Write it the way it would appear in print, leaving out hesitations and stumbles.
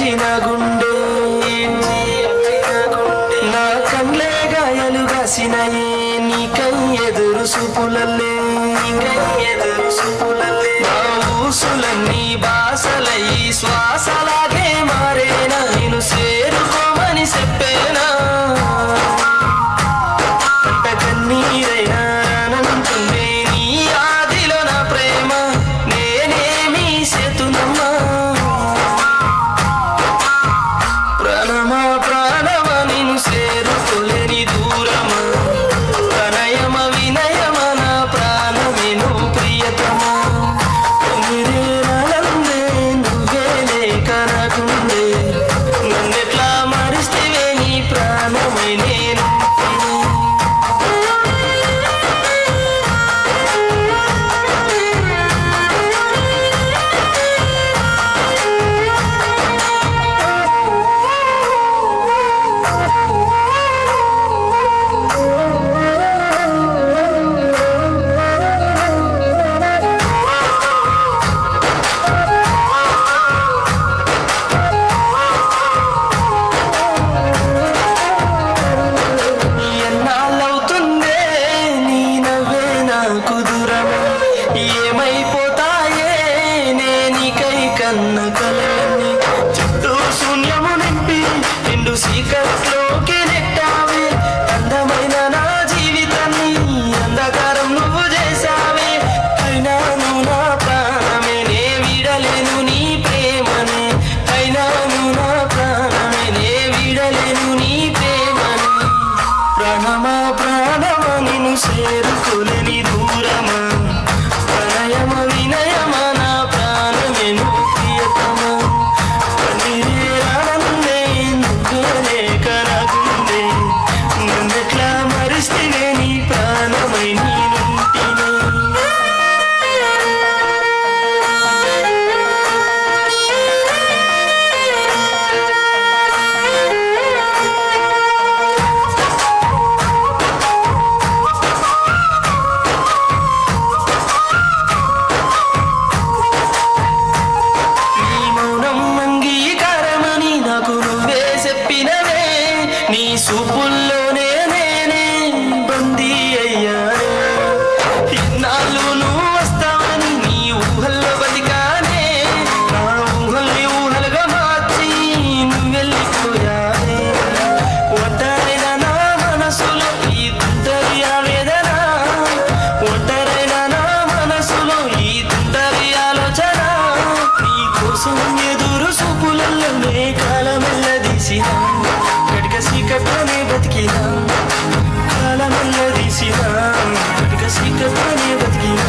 ఏడ్చిన గుండె నా కళ్ళే గాయాలు కాసినాయి నీకై ఎదురు చూపులల్లే నా ఊసులన్నీ బాసలై శ్వాసలాగే మారేనా నేను చేరుకోమని చెప్పేనా అంట కన్నీరైనా నంటుండే నీ ఆదిలో నా ప్రేమ నేనేమి చేతునమ్మా ప్రాణమా ప్రాణమా నేను చేరుకోలేని దూరమా ప్రణయమ వినయమ నా ప్రాణమే నువ్వు ప్రియతమా నువ్వే లేక నాకుండే నన్నెట్లా మరిస్తేవే నీ ప్రాణమై నేను ఏమైపోతాయే నేనికై కన్న కలన్నీ చుట్టూ శూన్యము నింపి నిండు సీకట్లోకి నెట్టావే అందమైన నా జీవితాన్ని అంధకారం నువ్వు చేసావే అయినా నువ్వు నా ప్రాణమే నే వీడలేను నీ ప్రేమని అయినా నువ్వు నా ప్రాణమే నే వీడలేను నీ ప్రేమని ప్రాణమా ప్రాణమా నిన్ను చేరుకోలేని దూరమా ప్రణయమ వినయమ నా ప్రాణమే నువ్వు ప్రియతమా కన్నీరేనందే నువ్వే లేక నాకుండే నన్నెట్లా మరిస్తేనే నీ ప్రాణమై నేనుంటినే నీ చూపుల్లోనే నేనే బందీ అయ్యానే ఇన్నాళ్ళు నువ్వు వస్తావని నీ ఊహల్లో బతికానే నా ఊహల్ని ఊహలుగా మార్చి నువ్వు వెళ్ళిపోయానే ఒంటరైన నా మనసులో ఈ తుంటరి ఆవేదన ఒంటరైన నా మనసులో ఈ తుంటరి ఆలోచన నీ కోసం ఎదురు చూపులలోనే కాలమెల్లదీసిన సీకట్లోనే బతికినా కాలమెల్ల తీసినా సీకట్లోనే బతికినా